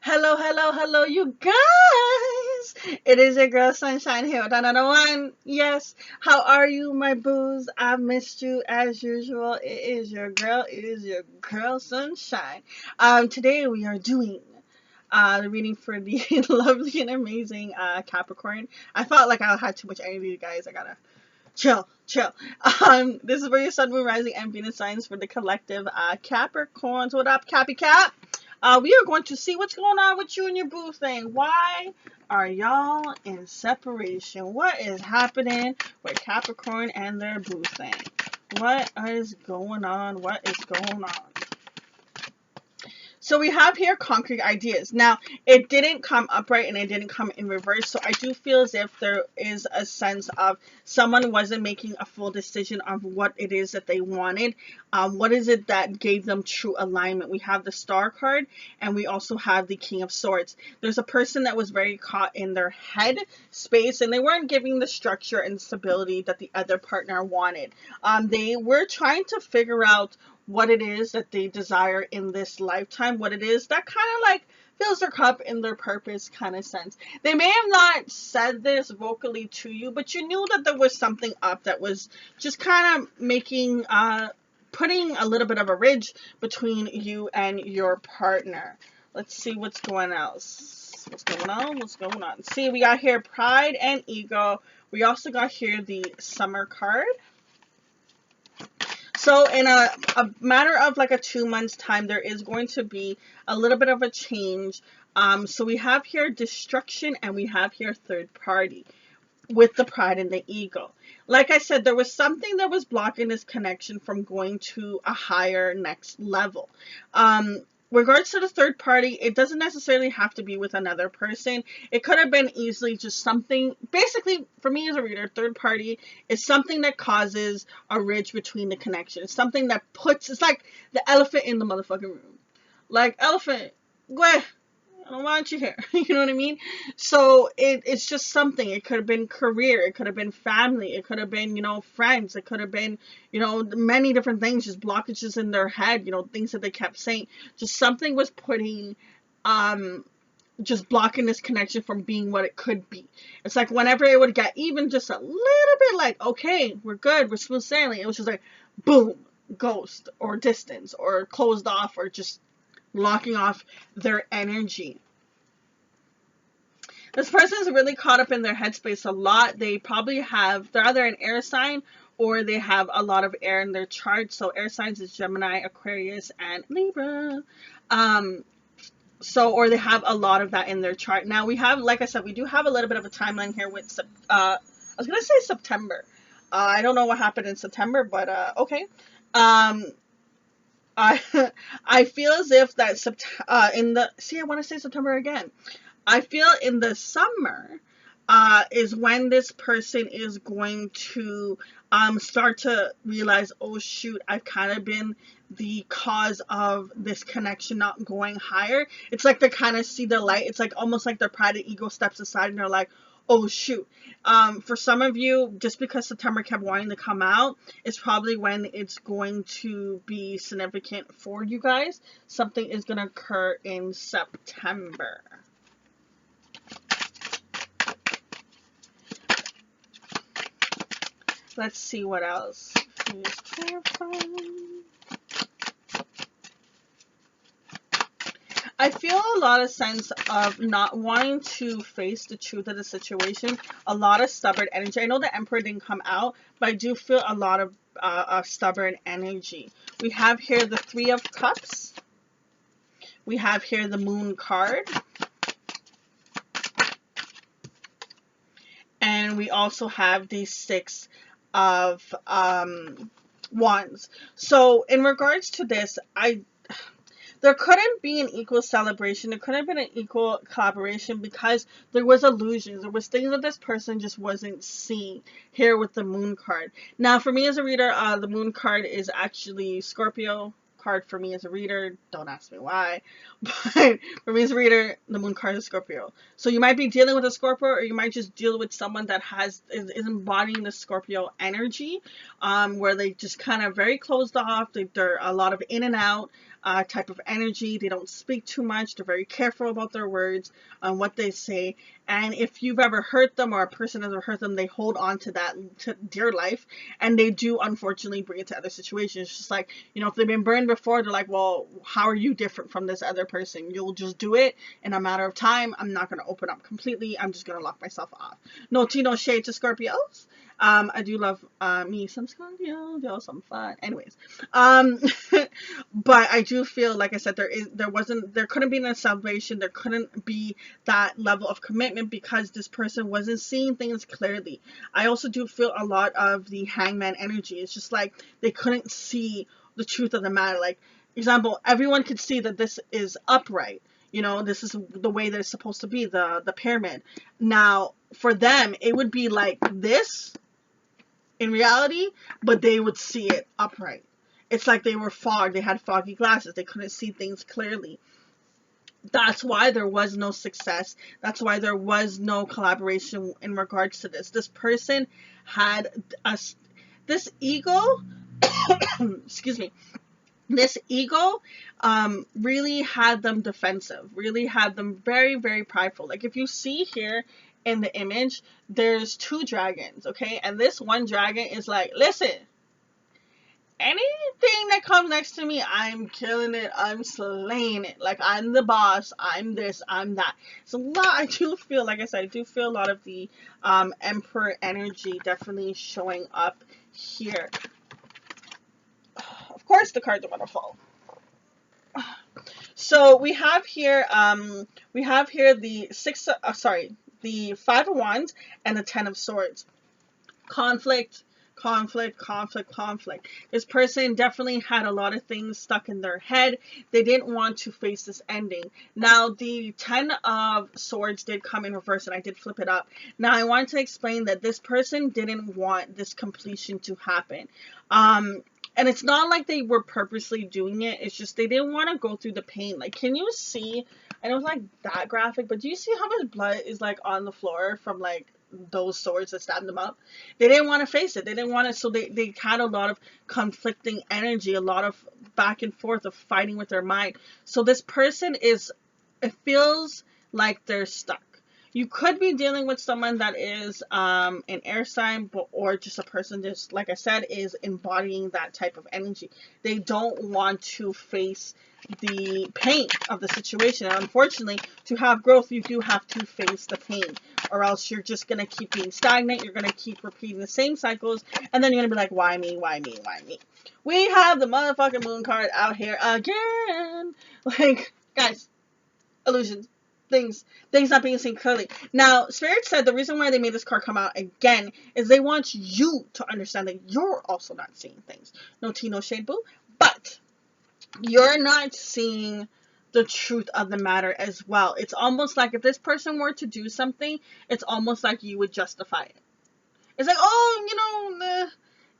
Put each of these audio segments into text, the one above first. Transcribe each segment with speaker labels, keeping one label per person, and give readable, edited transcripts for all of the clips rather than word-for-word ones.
Speaker 1: Hello, hello, hello, you guys! It is your girl Sunshine here with another one. Yes, how are you, my boos? I missed you as usual. It is your girl Sunshine. Today we are doing the reading for the lovely and amazing Capricorn. I felt like I had too much energy, guys. I gotta chill, chill. This is for your Sun, Moon, Rising, and Venus signs for the collective Capricorns. What up, Cappy Cap? We are going to see what's going on with you and your boo thing. Why are y'all in separation? What is happening with Capricorn and their boo thing? What is going on? What is going on? So we have here concrete ideas. Now, it didn't come upright and it didn't come in reverse. So I do feel as if there is a sense of someone wasn't making a full decision of what it is that they wanted. What is it that gave them true alignment? We have the Star card and we also have the King of Swords. There's a person that was very caught in their head space and they weren't giving the structure and stability that the other partner wanted. They were trying to figure out what it is that they desire in this lifetime, what it is that kind of like fills their cup in their purpose kind of sense. They may have not said this vocally to you, but you knew that there was something up that was just kind of making, putting a little bit of a ridge between you and your partner. Let's see what's going on. What's going on? What's going on? See, we got here pride and ego. We also got here the summer card. So in a matter of like a 2 months time, there is going to be a little bit of a change. So we have here destruction and we have here third party with the pride and the ego. Like I said, there was something that was blocking this connection from going to a higher next level. Regards to the third party, it doesn't necessarily have to be with another person. It could have been easily just something, basically for me as a reader, third party is something that causes a ridge between the connection. It's something that puts, it's like the elephant in the motherfucking room. Like, elephant, go ahead. I don't want you here. You know what I mean? So it's just something. It could have been career. It could have been family. It could have been, friends. It could have been, many different things, just blockages in their head, things that they kept saying. Just something was putting, just blocking this connection from being what it could be. It's like whenever it would get even just a little bit like, okay, we're good, we're smooth sailing, it was just like, boom, ghost or distance or closed off or just locking off their energy. This person is really caught up in their headspace a lot. They probably have, they're either an air sign or they have a lot of air in their chart. So air signs is Gemini, Aquarius, and Libra. Or they have a lot of that in their chart. Now we have, like I said, we do have a little bit of a timeline here with, I was going to say September. I don't know what happened in September, but okay. I feel as if that I want to say September again. I feel in the summer is when this person is going to start to realize, oh shoot, I've kind of been the cause of this connection not going higher. It's like they kind of see the light. It's like almost like their pride and ego steps aside and they're like, oh shoot. For some of you, just because September kept wanting to come out, it's probably when it's going to be significant for you guys. Something is going to occur in September. Let's see what else. I feel a lot of sense of not wanting to face the truth of the situation. A lot of stubborn energy. I know the Emperor didn't come out, but I do feel a lot of stubborn energy. We have here the Three of Cups. We have here the Moon card. And we also have the Six of Wands. So in regards to this, there couldn't be an equal celebration. There couldn't have been an equal collaboration because there was illusions. There was things that this person just wasn't seeing here with the Moon card. Now, for me as a reader, the Moon card is actually Scorpio card for me as a reader. Don't ask me why. But for me as a reader, the Moon card is Scorpio. So you might be dealing with a Scorpio or you might just deal with someone that is embodying the Scorpio energy, where they just kind of very closed off. They're a lot of in and out. type of energy. They don't speak too much. They're very careful about their words and what they say. And if you've ever hurt them or a person has ever hurt them, they hold on to that to dear life. And they do, unfortunately, bring it to other situations. It's just like, you know, if they've been burned before, they're like, well, how are you different from this other person? You'll just do it in a matter of time. I'm not going to open up completely. I'm just going to lock myself off. No tea, no shade to Scorpios. I do love me some Scorpio, y'all, some fun. Anyways, but I do feel, like I said, there couldn't be an salvation. There couldn't be that level of commitment because this person wasn't seeing things clearly. I also do feel a lot of the hangman energy. It's just like they couldn't see the truth of the matter. Like, example, everyone could see that this is upright. You know, this is the way that it's supposed to be, the pyramid. Now, for them, it would be like this in reality, but they would see it upright. It's like they were fogged. They had foggy glasses. They couldn't see things clearly. That's why there was no success. That's why there was no collaboration in regards to this. This person had this ego, excuse me, this ego really had them defensive, really had them very, very prideful. Like if you see here in the image, there's 2 dragons, okay? And this one dragon is like, listen, anything that comes next to me, I'm killing it, I'm slaying it. Like, I'm the boss, I'm this, I'm that. So a lot, I do feel, like I said, I do feel a lot of the Emperor energy definitely showing up here. Of course the cards are gonna fall. So we have here the 5 of Wands and the 10 of Swords. Conflict, conflict, conflict, conflict. This person definitely had a lot of things stuck in their head. They didn't want to face this ending. Now, the 10 of Swords did come in reverse, and I did flip it up. Now, I want to explain that this person didn't want this completion to happen. And it's not like they were purposely doing it. It's just they didn't want to go through the pain. Like, can you see? I know it's like that graphic, but do you see how much blood is like on the floor from like those swords that stabbed them up? They didn't want to face it. They didn't want to. So they had a lot of conflicting energy, a lot of back and forth of fighting with their mind. So this person is, it feels like they're stuck. You could be dealing with someone that is an air sign, or just a person just, like I said, is embodying that type of energy. They don't want to face the pain of the situation. And unfortunately, to have growth, you do have to face the pain, or else you're just going to keep being stagnant. You're going to keep repeating the same cycles, and then you're going to be like, why me, why me, why me? We have the motherfucking moon card out here again. Like, guys, illusions. Things not being seen clearly. Now, Spirit said the reason why they made this card come out again is they want you to understand that you're also not seeing things. No tea, no shade, boo. But you're not seeing the truth of the matter as well. It's almost like if this person were to do something, it's almost like you would justify it. It's like, oh, you know,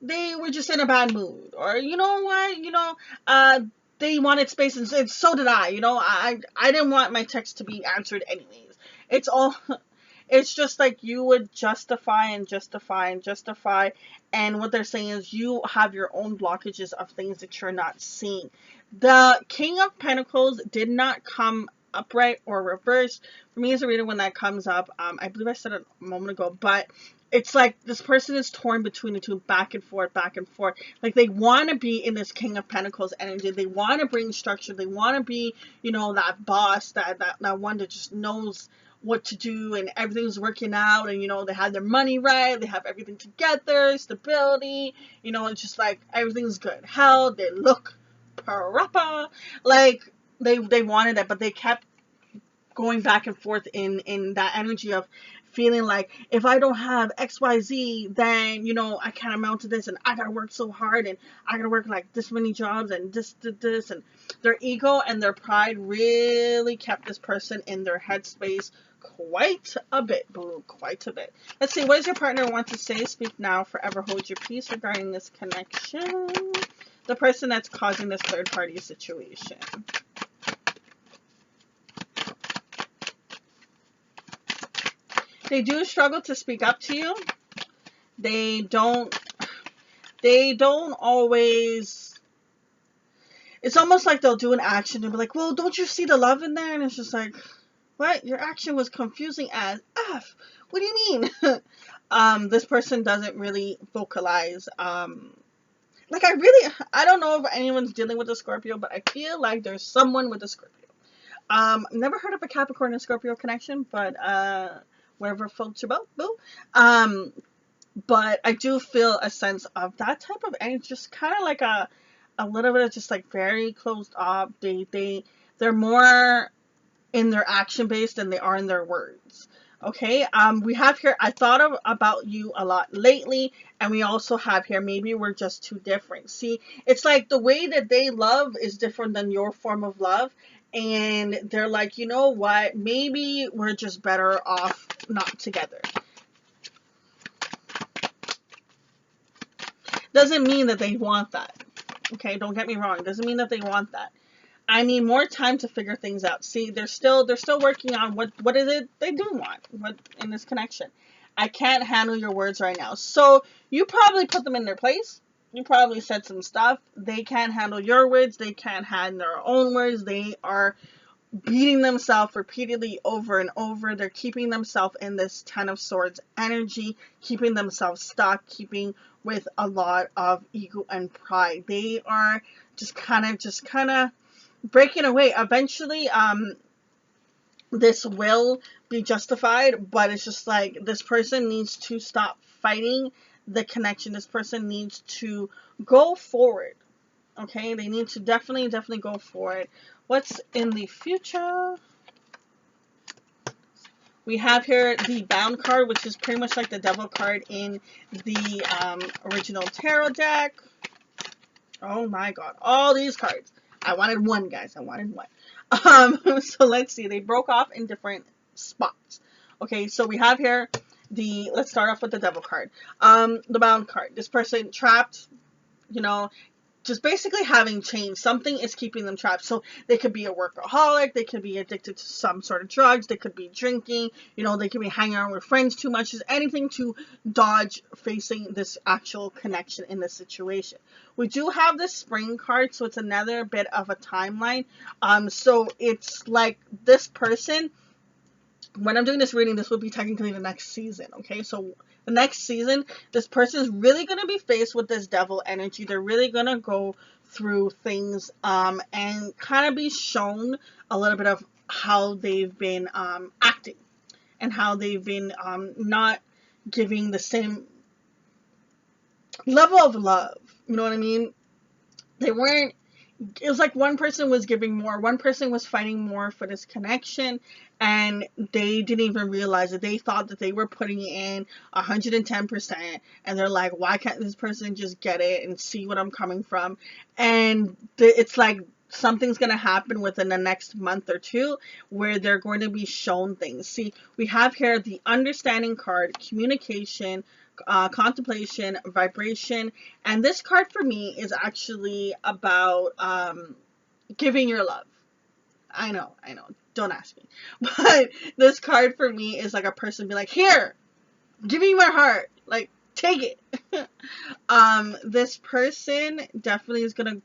Speaker 1: they were just in a bad mood. Or, you know what, they wanted space, and so did I. You know, I didn't want my text to be answered anyways. It's just like you would justify and justify and justify. And what they're saying is you have your own blockages of things that you're not seeing. The King of Pentacles did not come upright or reversed. For me as a reader, when that comes up, I believe I said it a moment ago, but it's like this person is torn between the two, back and forth, back and forth. Like they want to be in this King of Pentacles energy. They want to bring structure. They want to be, you know, that boss, that one that just knows what to do and everything's working out, and you know, they have their money right, they have everything together, stability, you know, it's just like everything's good. Hell, they look proper. Like they wanted it, but they kept going back and forth in that energy of feeling like if I don't have XYZ, then, you know, I can't amount to this, and I gotta work so hard, and I gotta work like this many jobs, and this, and their ego and their pride really kept this person in their headspace quite a bit, boo, quite a bit. Let's see, what does your partner want to say? Speak now, forever hold your peace regarding this connection. The person that's causing this third party situation. They do struggle to speak up to you. They don't always, it's almost like they'll do an action and be like, well, don't you see the love in there? And it's just like, what? Your action was confusing as F. What do you mean? This person doesn't really vocalize. Like I don't know if anyone's dealing with a Scorpio, but I feel like there's someone with a Scorpio. Never heard of a Capricorn and Scorpio connection, but wherever floats your boat, boo. But I do feel a sense of that type of energy, just kind of like a little bit of just like very closed off. They're more in their action based than they are in their words. Okay, we have here, I thought about you a lot lately, and we also have here, maybe we're just too different. See, it's like the way that they love is different than your form of love, and they're like, you know what, maybe we're just better off not together. Doesn't mean that they want that. Okay, don't get me wrong, doesn't mean that they want that. I need more time to figure things out. See, they're still working on what is it they do want, what in this connection. I can't handle your words right now. So you probably put them in their place. You probably said some stuff. They can't handle your words. They can't handle their own words. They are beating themselves repeatedly over and over. They're keeping themselves in this Ten of Swords energy, keeping themselves stuck, keeping with a lot of ego and pride. They are just kind of breaking away. Eventually, this will be justified, but it's just like this person needs to stop fighting the connection. This person needs to go forward. Okay, they need to definitely go forward. What's in the future? We have here the Bound card, which is pretty much like the Devil card in the original tarot deck. Oh my god, all these cards. I wanted one, guys. I wanted one. So let's see. They broke off in different spots. Okay, so we have here let's start off with the Devil card. The Bound card. This person trapped, you know, just basically having changed. Something is keeping them trapped. So they could be a workaholic. They could be addicted to some sort of drugs. They could be drinking. You know, they could be hanging around with friends too much. Just anything to dodge facing this actual connection in this situation. We do have the Spring card, so it's another bit of a timeline. So it's like this person, when I'm doing this reading, this will be technically the next season, okay? So the next season, this person is really going to be faced with this Devil energy. They're really going to go through things and kind of be shown a little bit of how they've been acting and how they've been not giving the same level of love. You know what I mean? They weren't, it was like one person was giving more, one person was fighting more for this connection, and they didn't even realize it. They thought that they were putting in 110%, and they're like, why can't this person just get it and see what I'm coming from? And it's like something's going to happen within the next month or two where they're going to be shown things. See, we have here the Understanding card, communication, contemplation, vibration, and this card for me is actually about giving your love. I know, don't ask me, but this card for me is like a person be like, here, give me my heart, like, take it. This person definitely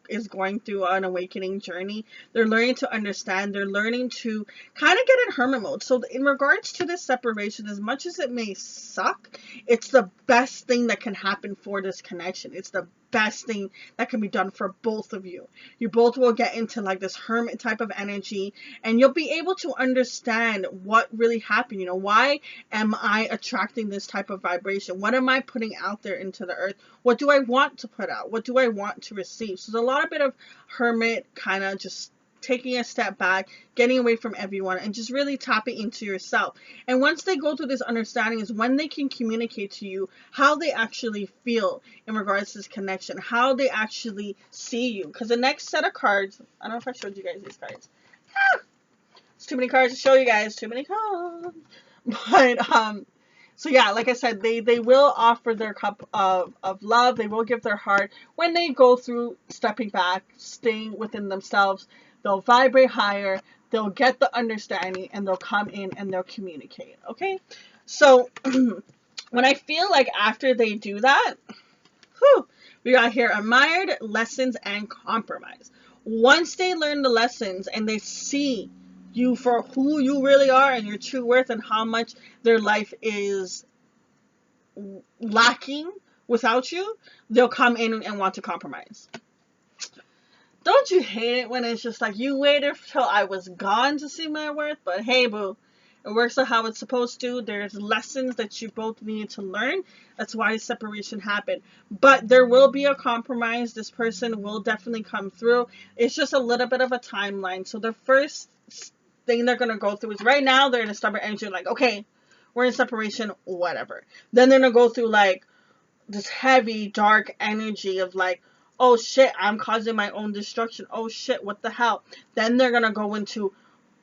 Speaker 1: is going through an awakening journey. They're learning to understand. They're learning to kind of get in hermit mode. So in regards to this separation, as much as it may suck, it's the best thing that can happen for this connection. It's the best thing that can be done for both of you. You both will get into like this hermit type of energy, and you'll be able to understand what really happened. You know, why am I attracting this type of vibration? What am I putting out there into the earth? What do I want to put out? What do I want to receive? So there's a lot of bit of hermit, kind of just taking a step back, getting away from everyone, and just really tapping into yourself. And once they go through this understanding is when they can communicate to you how they actually feel in regards to this connection, how they actually see you. Because the next set of cards, I don't know if I showed you guys these cards. It's too many cards to show you guys. Too many cards. But, so yeah, like I said, they will offer their cup of love. They will give their heart when they go through stepping back, staying within themselves. They'll vibrate higher, they'll get the understanding, and they'll come in and they'll communicate, okay? So, when I feel like after they do that, we got here admired, lessons, and compromise. Once they learn the lessons and they see you for who you really are and your true worth and how much their life is lacking without you, they'll come in and want to compromise. Don't you hate it when it's just like, you waited till I was gone to see my worth? But hey, boo, it works out how it's supposed to. There's lessons that you both need to learn. That's why separation happened. But there will be a compromise. This person will definitely come through. It's just a little bit of a timeline. So the first thing they're going to go through is, right now they're in a stubborn energy, like, okay, we're in separation, whatever. Then they're going to go through like this heavy, dark energy of like, oh shit, I'm causing my own destruction. Oh shit, what the hell? Then they're going to go into,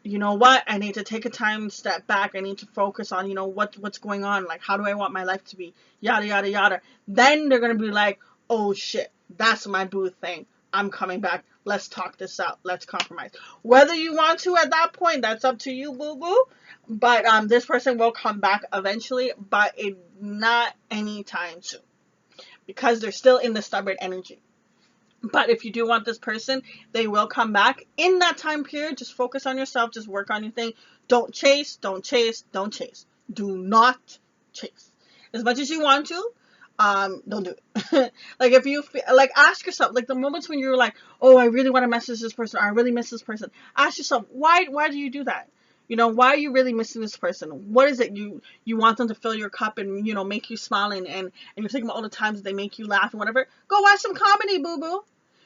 Speaker 1: you know what, I need to take a time, step back. I need to focus on, what's going on. Like, how do I want my life to be? Yada, yada, yada. Then they're going to be like, oh shit, that's my boo thing. I'm coming back. Let's talk this out. Let's compromise. Whether you want to at that point, that's up to you, boo boo. But this person will come back eventually, but not anytime soon, because they're still in the stubborn energy. But if you do want this person, they will come back in that time period. Just focus on yourself. Just work on your thing. Don't chase. Don't chase. Don't chase. Do not chase. As much as you want to, don't do it. Like, if you feel, like, ask yourself, like, the moments when you're like, oh, I really want to message this person, or I really miss this person. Ask yourself, why do you do that? Why are you really missing this person? What is it? You want them to fill your cup and, make you smile, and you're thinking about all the times they make you laugh and whatever. Go watch some comedy, boo boo.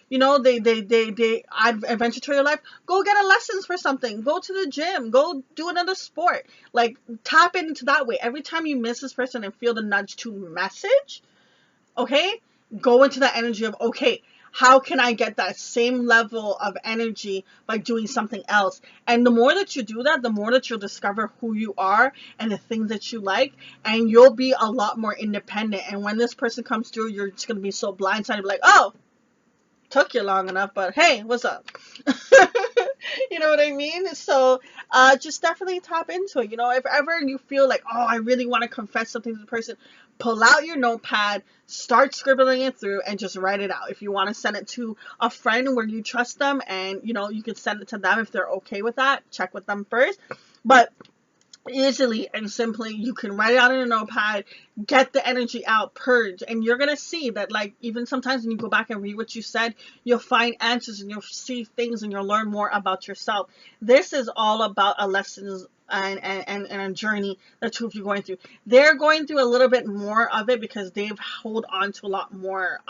Speaker 1: They add adventure to your life. Go get a lessons for something. Go to the gym. Go do another sport. Like, tap into that way. Every time you miss this person and feel the nudge to message, okay, go into that energy of, okay, how can I get that same level of energy by doing something else? And the more that you do that, the more that you'll discover who you are and the things that you like, and you'll be a lot more independent. And when this person comes through, you're just going to be so blindsided, like, oh, took you long enough, but hey, what's up? You know what I mean? So just definitely tap into it. If ever you feel like, oh, I really want to confess something to the person, pull out your notepad, start scribbling it through, and just write it out. If you want to send it to a friend where you trust them, and you can send it to them if they're okay with that. Check with them first. But easily and simply, you can write it out in a notepad, get the energy out, purge, and you're gonna see that, like, even sometimes when you go back and read what you said, you'll find answers and you'll see things and you'll learn more about yourself. This is all about a lessons and a journey the two of you going through. They're going through a little bit more of it because they've hold on to a lot more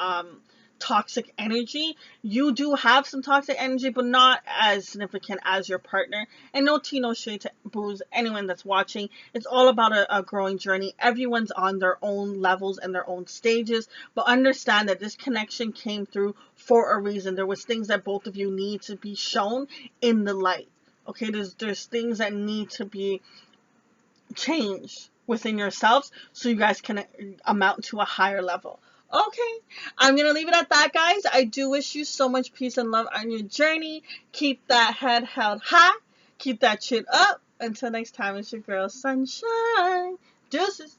Speaker 1: toxic energy. You do have some toxic energy, but not as significant as your partner. And no tea, no shade to booze, anyone that's watching. It's all about a growing journey. Everyone's on their own levels and their own stages, but understand that this connection came through for a reason. There was things that both of you need to be shown in the light. Okay, there's things that need to be changed within yourselves so you guys can amount to a higher level. Okay, I'm going to leave it at that, guys. I do wish you so much peace and love on your journey. Keep that head held high. Keep that chin up. Until next time, it's your girl, Sunshine. Deuces.